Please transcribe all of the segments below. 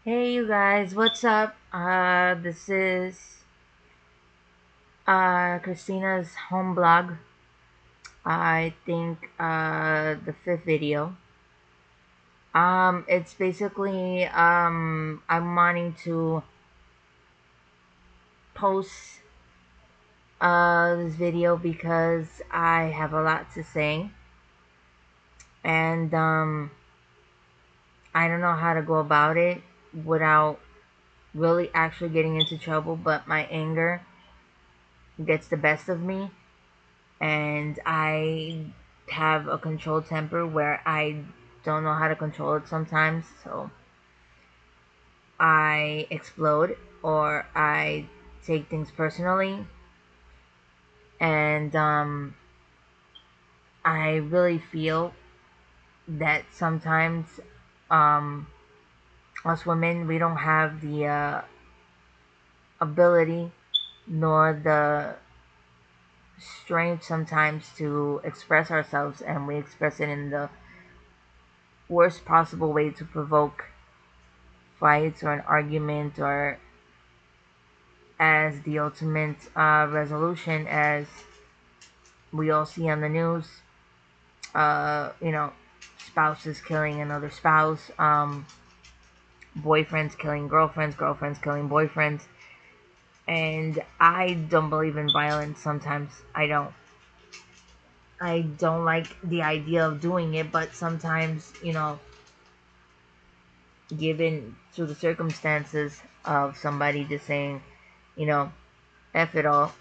Hey you guys, what's up? This is Christina's home blog. I think the fifth video. It's basically I'm wanting to post this video because I have a lot to say, and I don't know how to go about it without really actually getting into trouble, but my anger gets the best of me, and I have a controlled temper where I don't know how to control it sometimes. So I explode or I take things personally, and I really feel that sometimes um, us women, we don't have the ability nor the strength sometimes to express ourselves, and we express it in the worst possible way to provoke fights or an argument, or as the ultimate resolution, as we all see on the news. You know, spouses killing another spouse, boyfriends killing girlfriends, girlfriends killing boyfriends. And I don't believe in violence. Sometimes I don't like the idea of doing it, but sometimes, given to the circumstances of somebody just saying, you know, F it all,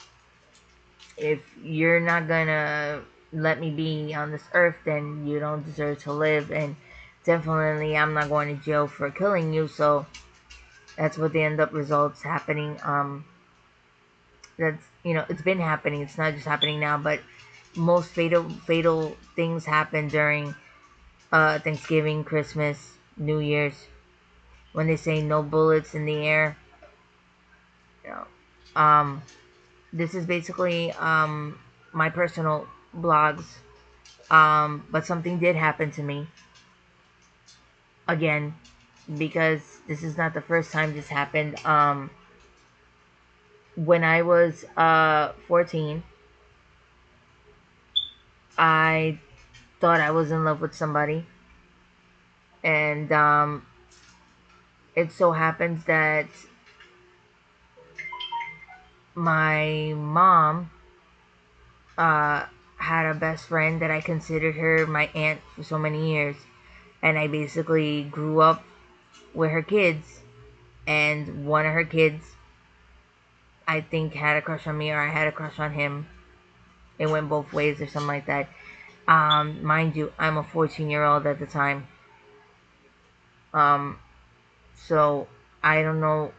if you're not gonna let me be on this earth, then you don't deserve to live. And definitely, I'm not going to jail for killing you. So that's what the end up results happening. That's it's been happening. It's not just happening now, but most fatal things happen during Thanksgiving, Christmas, New Year's, when they say no bullets in the air. You know, um, this is basically my personal blogs. But something did happen to me again, because this is not the first time this happened. When I was 14, I thought I was in love with somebody, and it so happens that my mom uh, had a best friend that I considered her my aunt for so many years, and I basically grew up with her kids, and one of her kids, I think, had a crush on me, or I had a crush on him. It went both ways or something like that. Mind you, I'm a 14-year-old at the time. Um, so I don't know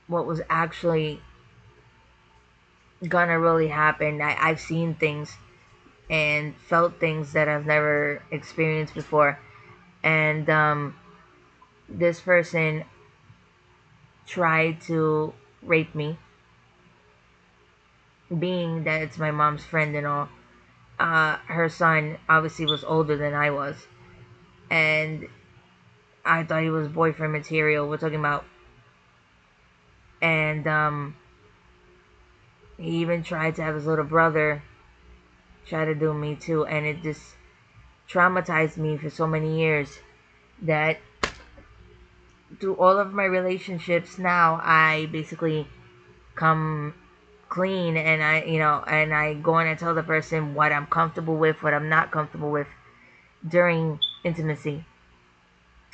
what was actually gonna really happen. I've seen things and felt things that I've never experienced before. And this person tried to rape me, being that it's my mom's friend and all. Her son obviously was older than I was, and I thought he was boyfriend material. We're talking about, and he even tried to have his little brother try to do me too, and it just traumatized me for so many years that through all of my relationships now, I basically come clean, and I go in and tell the person what I'm comfortable with, what I'm not comfortable with during intimacy.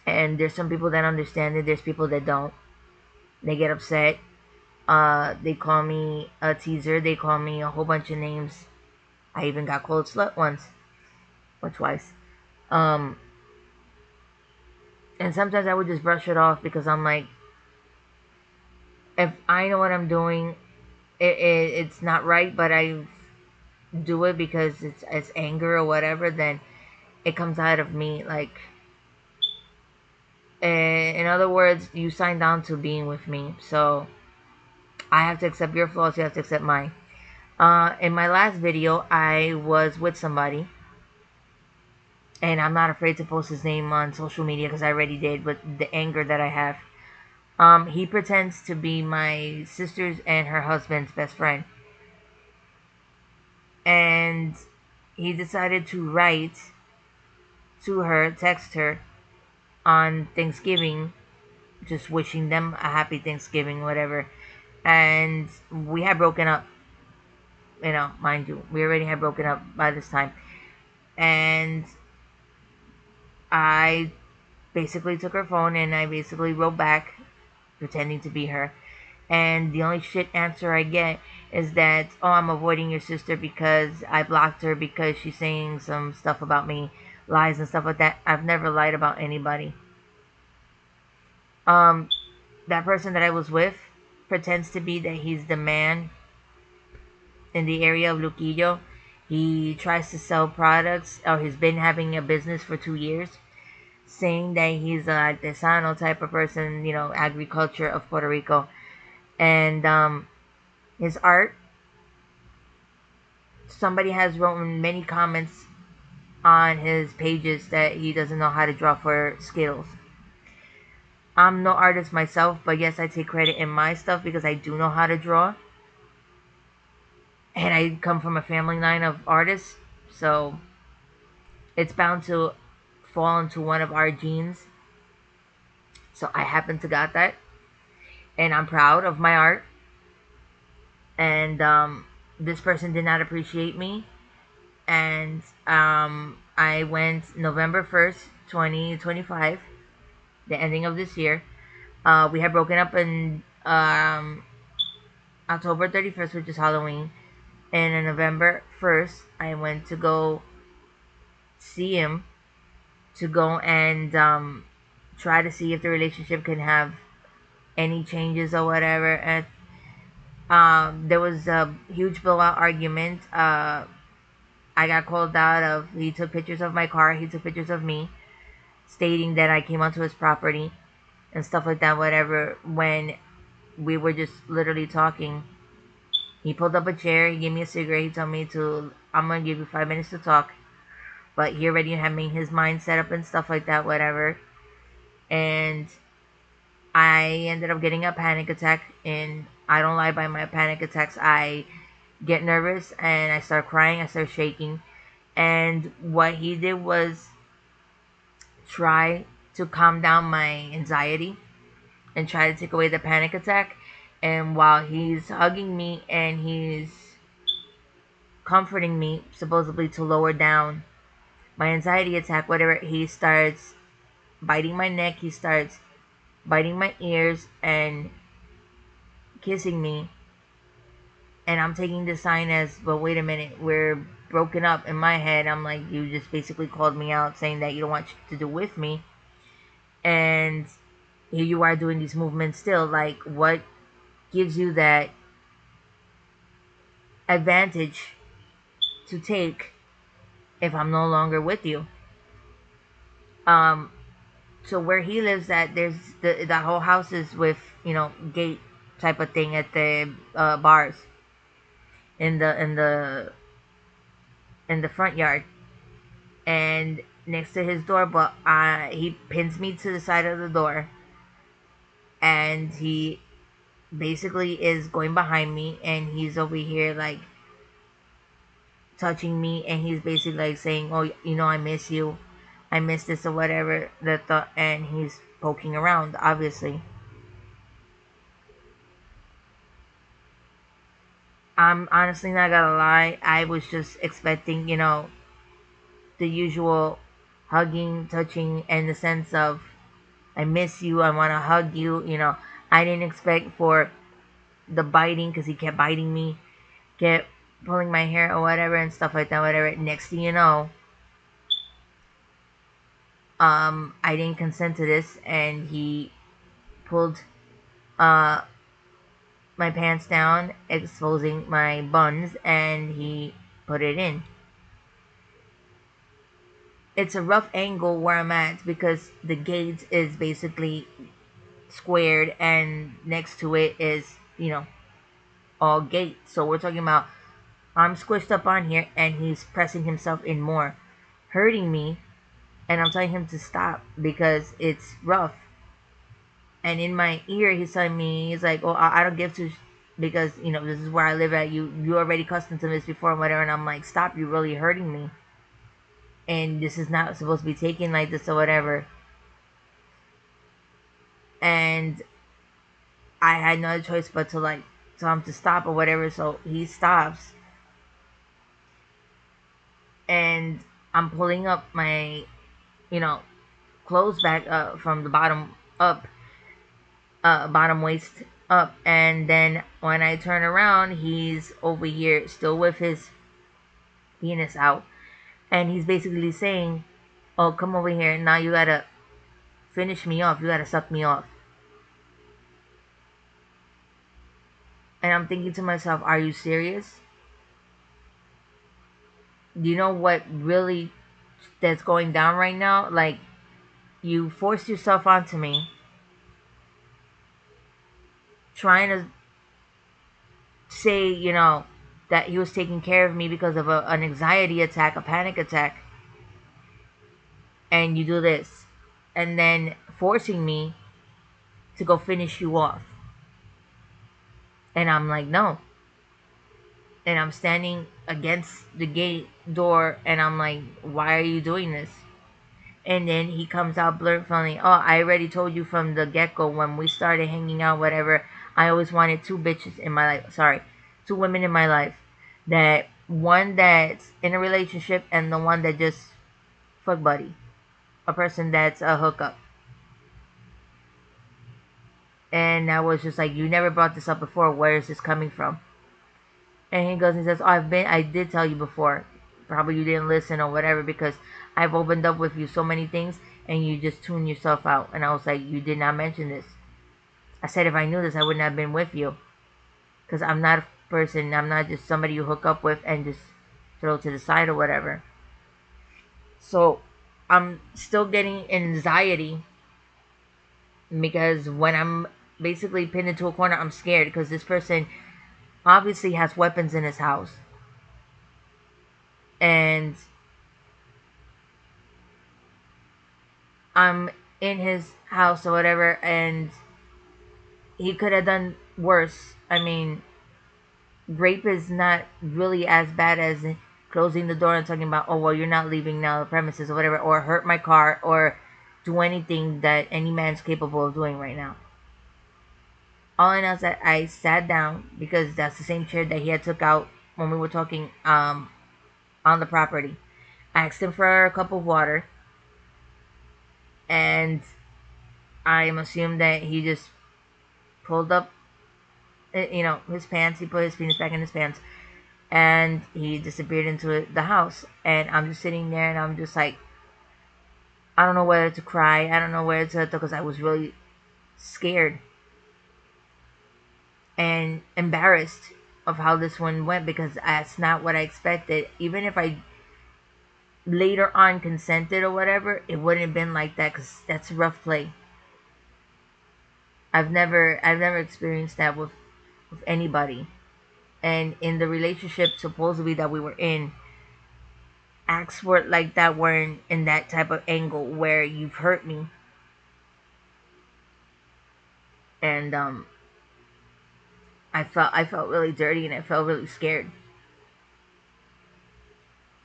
And there's some people that understand it, there's people that don't. They get upset. They call me a teaser, they call me a whole bunch of names. I even got called slut once or twice. Um, and sometimes I would just brush it off, because I'm like, if I know what I'm doing, it's not right, but I do it because it's anger or whatever, then it comes out of me. Like, in other words, you signed on to being with me, so I have to accept your flaws, you have to accept mine. In my last video, I was with somebody, and I'm not afraid to post his name on social media because I already did, but the anger that I have. He pretends to be my sister's and her husband's best friend, and he decided to write to her, text her on Thanksgiving, just wishing them a happy Thanksgiving, whatever. And we had broken up, mind you, we already had broken up by this time. And I basically took her phone and I basically wrote back, pretending to be her. And the only shit answer I get is that, oh, I'm avoiding your sister because I blocked her because she's saying some stuff about me, lies and stuff like that. I've never lied about anybody. Um, that person that I was with pretends to be that he's the man in the area of Luquillo. He tries to sell products, or he's been having a business for 2 years, saying that he's an artesano type of person, agriculture of Puerto Rico. And his art, somebody has written many comments on his pages that he doesn't know how to draw for Skittles. I'm no artist myself, but yes, I take credit in my stuff because I do know how to draw. And I come from a family line of artists, so it's bound to fall into one of our genes. So I happen to got that, and I'm proud of my art. And this person did not appreciate me, and I went November 1st, 2025, the ending of this year. We had broken up in October 31st, which is Halloween, and on November 1st, I went to go see him to go and try to see if the relationship can have any changes or whatever. And there was a huge blowout argument. I got called out of. He took pictures of my car. He took pictures of me, stating that I came onto his property and stuff like that. Whatever. When we were just literally talking, he pulled up a chair. He gave me a cigarette. He told me to. I'm gonna give you 5 minutes to talk. But he already had made his mind set up and stuff like that. Whatever. And I ended up getting a panic attack, and I don't lie by my panic attacks. I get nervous and I start crying, I start shaking. And what he did was try to calm down my anxiety and try to take away the panic attack. And while he's hugging me and he's comforting me, supposedly to lower down my anxiety attack, whatever, he starts biting my neck, he starts biting my ears and kissing me. And I'm taking this sign as, well, wait a minute, we're broken up. In my head, I'm like, you just basically called me out saying that you don't want to do with me. And here you are doing these movements still. Like, what gives you that advantage to take if I'm no longer with you? Um, so where he lives at, there's the whole house is with, gate type of thing at the bars in the front yard, and next to his door, but he pins me to the side of the door, and he basically is going behind me, and he's over here like touching me, and he's basically like saying, oh, I miss you, I miss this or whatever, and he's poking around, obviously. I'm honestly not gonna lie, I was just expecting, the usual hugging, touching, and the sense of I miss you, I want to hug you. I didn't expect for the biting because he kept biting me, kept pulling my hair or whatever and stuff like that, whatever. Next thing you know, I didn't consent to this, and he pulled uh, my pants down, exposing my buns, and he put it in. It's a rough angle where I'm at because the gate is basically squared, and next to it is, all gate. So we're talking about I'm squished up on here, and he's pressing himself in more, hurting me. and I'm telling him to stop because it's rough. And in my ear, he's telling me, he's like, "Oh, I don't give to, because this is where I live at. You already accustomed to this before and whatever." And I'm like, "Stop! You're really hurting me, and this is not supposed to be taken like this or whatever." And I had no choice but to like tell him to stop or whatever. So he stops, and I'm pulling up my you know clothes back from the bottom up, bottom waist up, and then when I turn around, he's over here still with his penis out, and he's basically saying, "Oh, come over here. Now you gotta finish me off. You gotta suck me off." And I'm thinking to myself, "Are you serious? Do you know what really that's going down right now? Like, you forced yourself onto me, trying to say, that he was taking care of me because of an anxiety attack, a panic attack, and you do this, and then forcing me to go finish you off." And I'm like, "No." And I'm standing against the gate door, and I'm like, "Why are you doing this?" And then he comes out bluntly, "Oh, I already told you from the get-go when we started hanging out, whatever. I always wanted two bitches in my life. Sorry, two women in my life. That one that's in a relationship and the one that just fuck buddy. A person that's a hookup." And I was just like, "You never brought this up before. Where is this coming from?" And he goes and says, "Oh, I did tell you before. Probably you didn't listen or whatever, because I've opened up with you so many things and you just tune yourself out." And I was like, "You did not mention this." I said, "If I knew this, I wouldn't have been with you. Because I'm not a person, I'm not just somebody you hook up with and just throw to the side or whatever." So I'm still getting anxiety because when I'm basically pinned into a corner, I'm scared because this person obviously has weapons in his house. And I'm in his house or whatever, and he could have done worse. I mean, rape is not really as bad as closing the door and talking about, "Oh, well, you're not leaving now the premises," or whatever, or hurt my car, or do anything that any man's capable of doing right now. All I know is that I sat down because that's the same chair that he had took out when we were talking on the property. I asked him for a cup of water, and I am assumed that he just pulled up, his pants. He put his penis back in his pants, and he disappeared into the house. And I'm just sitting there, and I'm just like, I don't know whether to cry. I don't know whether to, because I was really scared and embarrassed of how this one went, because that's not what I expected. Even if I later on consented or whatever, it wouldn't have been like that, because that's rough play. I've never experienced that with anybody. And in the relationship supposedly that we were in, acts were like that weren't in that type of angle where you've hurt me. And I felt really dirty, and I felt really scared.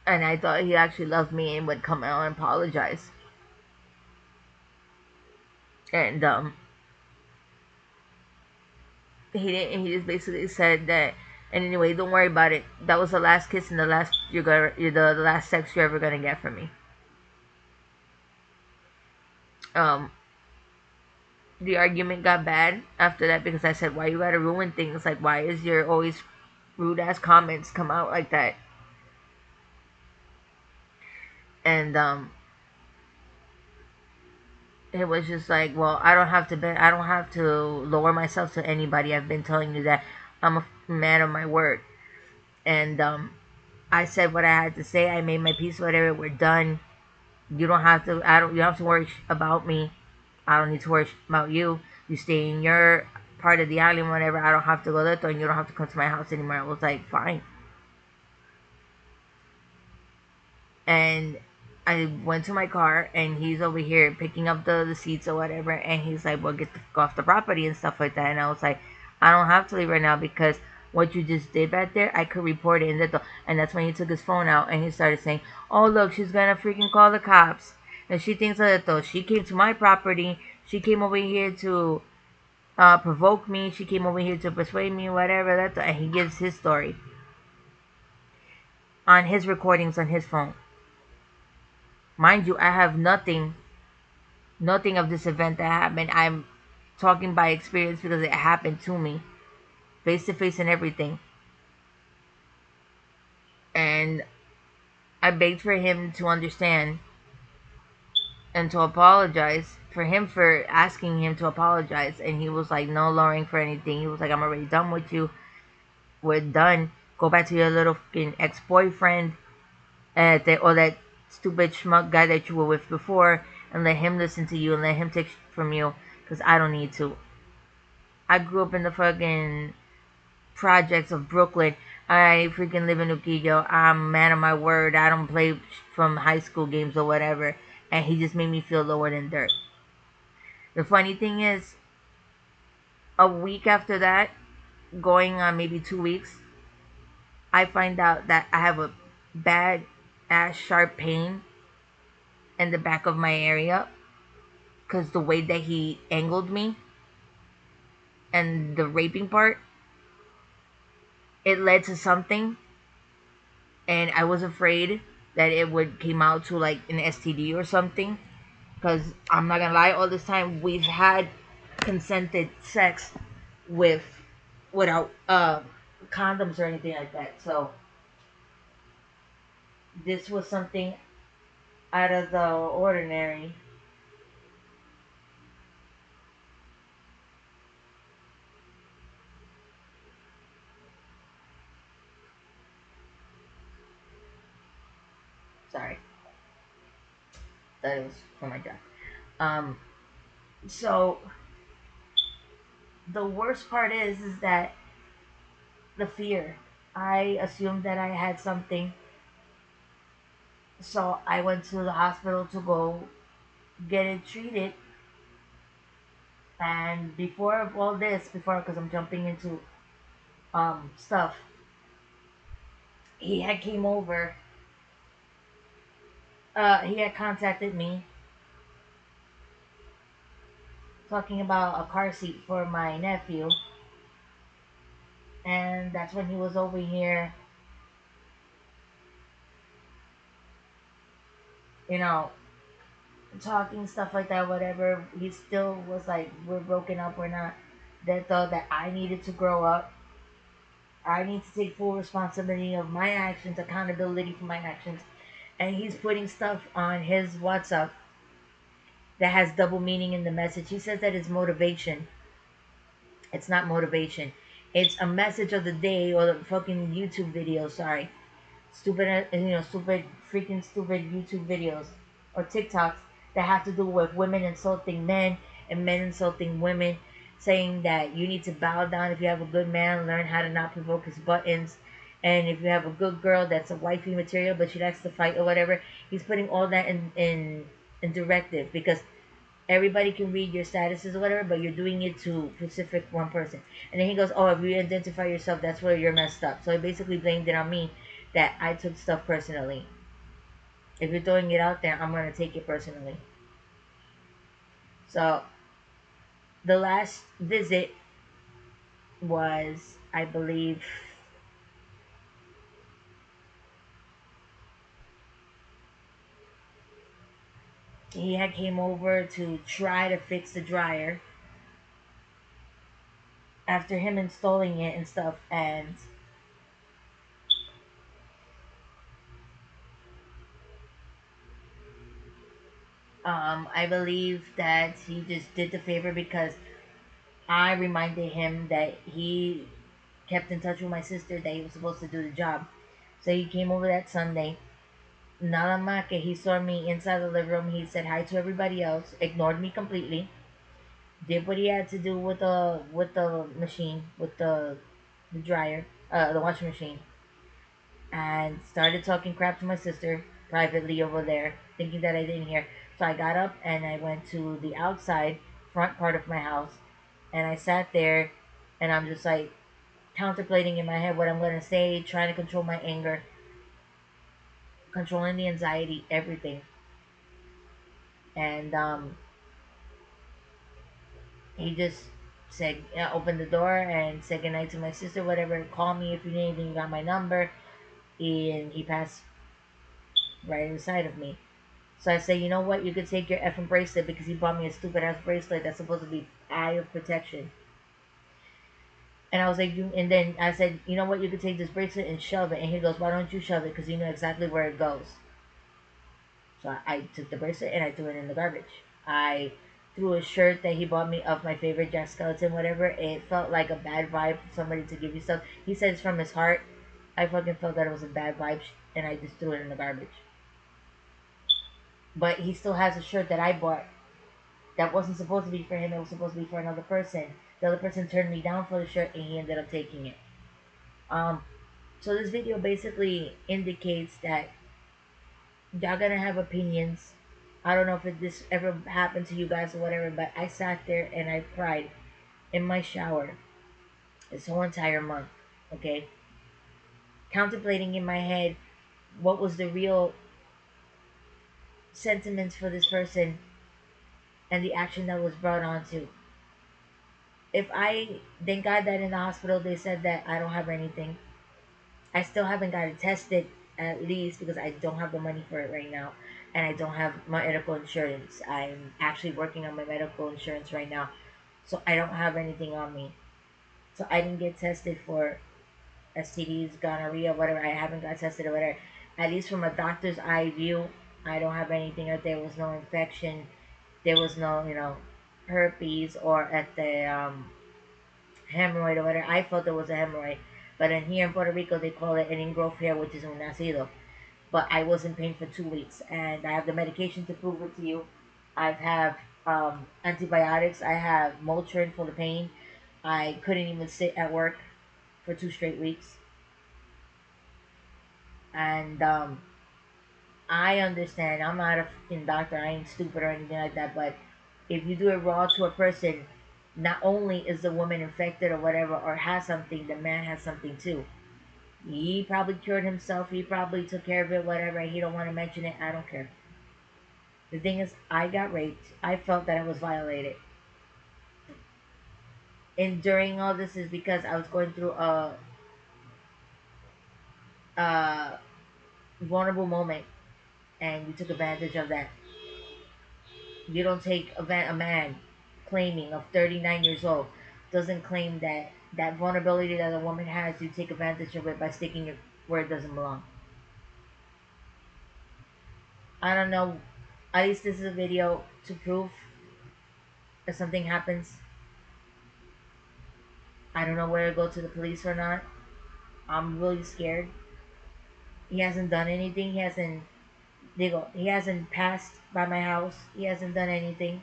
And I thought he actually loved me and would come out and apologize. And he didn't. He just basically said that. And anyway, don't worry about it. That was the last kiss and the last sex you're ever gonna get from me. Um, the argument got bad after that because I said, "Why you gotta ruin things? Like, why is your always rude ass comments come out like that?" And it was just like, "Well, I don't have to lower myself to anybody. I've been telling you that I'm a man of my word." And I said what I had to say. I made my peace. Whatever, we're done. You don't have to. I don't. You don't have to worry about me. I don't need to worry about you. You stay in your part of the island, whatever. I don't have to go there, and you don't have to come to my house anymore. I was like, fine. And I went to my car and he's over here picking up the seats or whatever, and he's like, well, get the fuck off the property and stuff like that. And I was like, I don't have to leave right now because what you just did back there, I could report it. And that's when he took his phone out and he started saying, oh, look, she's gonna freaking call the cops. And she thinks that though she came to my property, she came over here to provoke me, she came over here to persuade me, whatever. And he gives his story on his recordings on his phone. Mind you, I have nothing of this event that happened. I'm talking by experience because it happened to me, face to face and everything. And I begged for him to understand and to apologize for him for asking him to apologize. And he was like, no lowering for anything. He was like, I'm already done with you. We're done. Go back to your little fucking ex boyfriend or that stupid schmuck guy that you were with before and let him listen to you and let him take from you because I don't need to. I grew up in the fucking projects of Brooklyn. I freaking live in Ukiyo. I'm a man of my word. I don't play from high school games or whatever. And he just made me feel lower than dirt. The funny thing is, a week after that, going on maybe 2 weeks, I find out that I have a bad ass sharp pain in the back of my area because the way that he angled me and the raping part, it led to something, and I was afraid that it would came out to like an STD or something. Because I'm not gonna lie, all this time we've had consented sex with without condoms or anything like that. So this was something out of the ordinary. Sorry, that was for my job. Um, so the worst part is that the fear. I assumed that I had something, so I went to the hospital to go get it treated. And before all this, before because I'm jumping into stuff, he had came over. He had contacted me talking about a car seat for my nephew, and that's when he was over here, you know, talking stuff like that. Whatever. He still was like, "We're broken up. We're not." That thought that I needed to grow up. I need to take full responsibility of my actions, accountability for my actions. And he's putting stuff on his WhatsApp that has double meaning in the message. He says that it's motivation. It's not motivation. It's a message of the day or the fucking YouTube video. Sorry, stupid, stupid, freaking stupid YouTube videos or TikToks that have to do with women insulting men and men insulting women, saying that you need to bow down if you have a good man, learn how to not provoke his buttons. And if you have a good girl that's a wifey material, but she likes to fight or whatever, he's putting all that in directive because everybody can read your statuses or whatever, but you're doing it to specific one person. And then he goes, "Oh, if you identify yourself, that's where you're messed up." So he basically blamed it on me that I took stuff personally. If you're throwing it out there, I'm gonna take it personally. So the last visit was, I believe, he had came over to try to fix the dryer after him installing it and stuff, and I believe that he just did the favor because I reminded him that he kept in touch with my sister that he was supposed to do the job. So he came over that Sunday. Nada más que he saw me inside the living room. He said hi to everybody else, ignored me completely, did what he had to do with the machine, with the dryer, the washing machine, and started talking crap to my sister privately over there. thinking that I didn't hear. So I got up and I went to the outside front part of my house, and I sat there, and I'm just like contemplating in my head what I'm gonna say, trying to control my anger, controlling the anxiety, everything. And he just said, yeah, opened the door and said goodnight to my sister, whatever. Call me if you need anything. You got my number. And he passed right inside of me. So I say, you know what? You could take your effing bracelet because he bought me a stupid ass bracelet that's supposed to be eye of protection. And I was like, you. And then I said, you know what? You could take this bracelet and shove it. And he goes, why don't you shove it? Because you know exactly where it goes. So I took the bracelet and I threw it in the garbage. I threw a shirt that he bought me of my favorite Jack Skeleton, whatever. It felt like a bad vibe for somebody to give you stuff. He said it's from his heart. I fucking felt that it was a bad vibe, and I just threw it in the garbage. But he still has a shirt that I bought that wasn't supposed to be for him. It was supposed to be for another person. The other person turned me down for the shirt, and he ended up taking it. Um, so this video basically indicates that y'all gonna have opinions. I don't know if this ever happened to you guys or whatever, but I sat there and I cried in my shower this whole entire month. Okay, contemplating in my head what was the real sentiments for this person and the action that was brought on to. If I thank God that in the hospital they said that I don't have anything. I still haven't got it tested, at least because I don't have the money for it right now, and I don't have my medical insurance. I'm actually working on my medical insurance right now, so I don't have anything on me. So I didn't get tested for STDs, gonorrhea, whatever. I haven't got tested or whatever. At least from a doctor's eye view, I don't have anything. Or there was no infection. There was no, herpes or at the hemorrhoid or whatever. I thought there was a hemorrhoid, but in here in Puerto Rico they call it an ingrowth hair, which is un nacido. But I was in pain for 2 weeks, and I have the medication to prove it to you. I have antibiotics. I have Motrin for the pain. I couldn't even sit at work for 2 straight weeks, and I understand. I'm not a fucking doctor. I ain't stupid or anything like that. But if you do it raw to a person, not only is the woman infected or whatever or has something, the man has something too. He probably cured himself. He probably took care of it, whatever. He don't want to mention it. I don't care. The thing is, I got raped. I felt that I was violated. And during all this is because I was going through a vulnerable moment, and you took advantage of that. You don't take a man claiming of 39 years old doesn't claim that that vulnerability that a woman has. You take advantage of it by sticking it where it doesn't belong. I don't know. At least this is a video to prove if something happens. I don't know where to go to the police or not. I'm really scared. He hasn't done anything. He hasn't passed by my house. He hasn't done anything.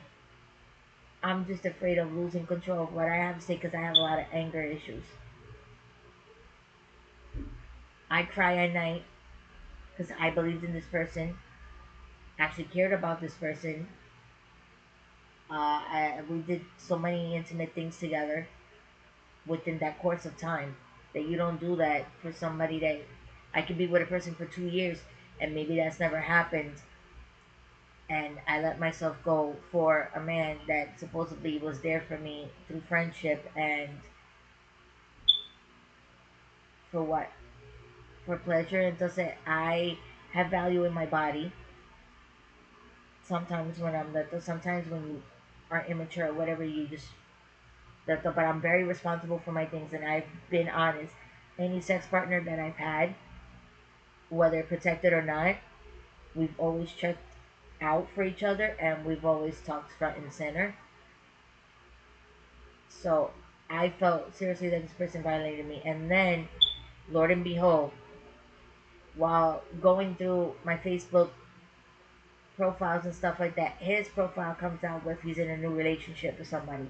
I'm just afraid of losing control of what I have to say because I have a lot of anger issues. I cry at night because I believed in this person, actually cared about this person. We did so many intimate things together within that course of time that you don't do that for somebody that I could be with a person for 2 years and maybe that's never happened. And I let myself go for a man that supposedly was there for me through friendship and for what? For pleasure. And doesn't I have value in my body? Sometimes when I'm little, sometimes when you are immature or whatever, you just but I'm very responsible for my things and I've been honest. Any sex partner that I've had, whether protected or not, we've always checked out for each other and we've always talked front and center. So I felt seriously that this person violated me. And then, Lord and behold, while going through my Facebook profiles and stuff like that, his profile comes out with he's in a new relationship with somebody.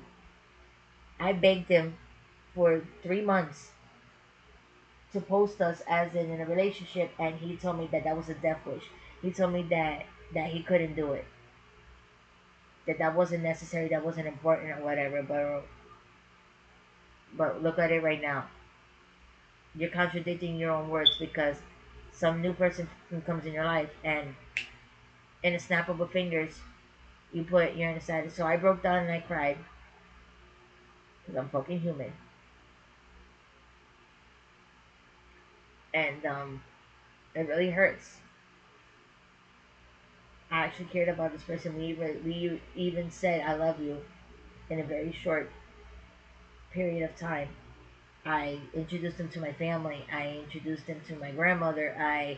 I begged him for 3 months to post us as in a relationship, and he told me that that was a death wish. He told me that that he couldn't do it, that that wasn't necessary, that wasn't important or whatever. But look at it right now. You're contradicting your own words because some new person comes in your life, and in a snap of a fingers, you put you're inside. So I broke down and I cried because I'm fucking human, and it really hurts. I actually cared about this person. We even said I love you in a very short period of time. I introduced him to my family. I introduced him to my grandmother. I,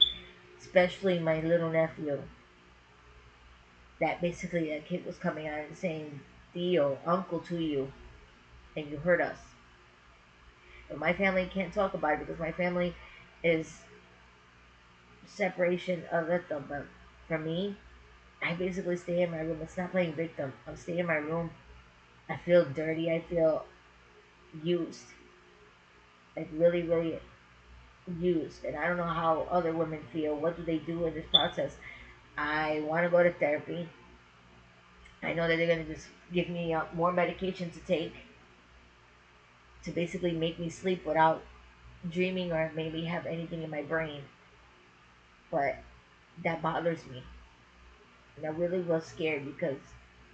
especially my little nephew, that basically a kid was coming out and saying, "Theo, uncle to you, and you hurt us." But my family can't talk about it because my family is separation of it. But for me, I basically stay in my room. It's not playing victim. I'm staying in my room. I feel dirty. I feel used. Like really, really used. And I don't know how other women feel. What do they do in this process? I want to go to therapy. I know that they're going to just give me more medication to take to basically make me sleep without dreaming or maybe have anything in my brain. But that bothers me. And I really was scared because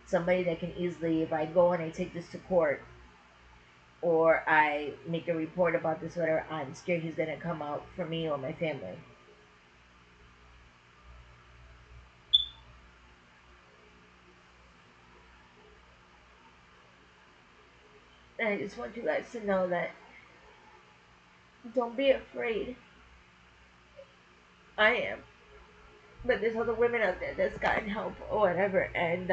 somebody that can easily, if I go and I take this to court or I make a report about this, whatever, I'm scared he's going to come out for me or my family. And I just want you guys to know that don't be afraid. I am. But there's other women out there that's gotten help or whatever. And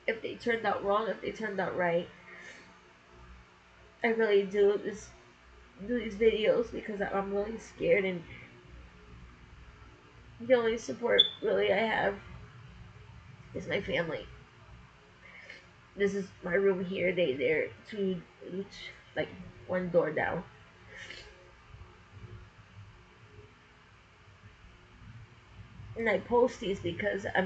if they turned out wrong, if they turned out right, I really do these videos because I'm really scared, and the only support really I have is my family. This is my room here. They're two, like one door down. And I post these because I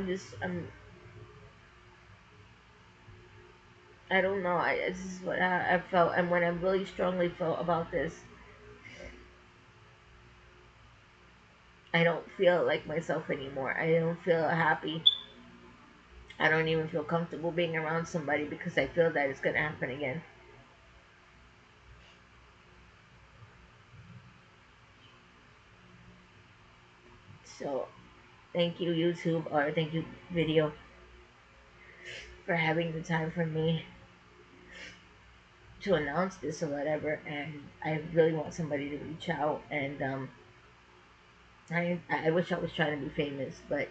don't know. This is what I felt, and when I really strongly felt about this, I don't feel like myself anymore. I don't feel happy. I don't even feel comfortable being around somebody because I feel that it's gonna happen again. So thank you YouTube, or thank you video, for having the time for me to announce this or whatever. And I really want somebody to reach out. And I wish I was trying to be famous, but it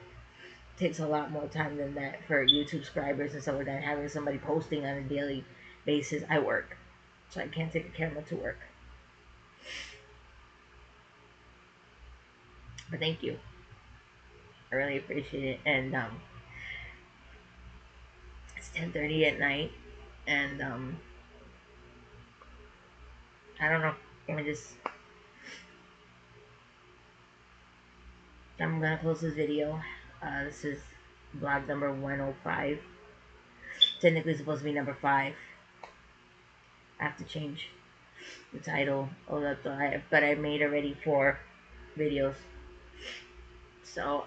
takes a lot more time than that for YouTube subscribers and stuff like that. Having somebody posting on a daily basis. I work, so I can't take a camera to work. But thank you. I really appreciate it. And it's 10:30 at night, and I don't know. Let me just. I'm gonna close this video. This is vlog number 105. Technically, it's supposed to be number 5. I have to change the title. Oh, that's but I made already 4 videos. So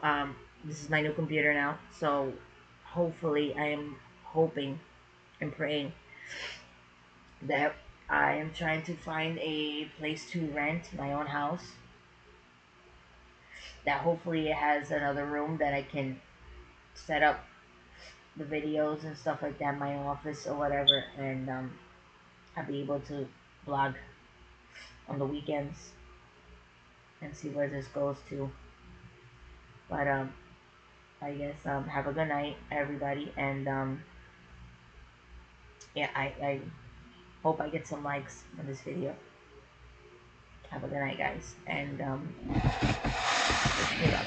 this is my new computer now. So hopefully, I am hoping and praying that I am trying to find a place to rent my own house. That hopefully it has another room that I can set up the videos and stuff like that, my office or whatever, and I'll be able to blog on the weekends and see where this goes to. But I guess have a good night, everybody, and yeah, I hope I get some likes on this video. Have a good night, guys, and wish me luck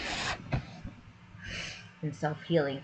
and self healing.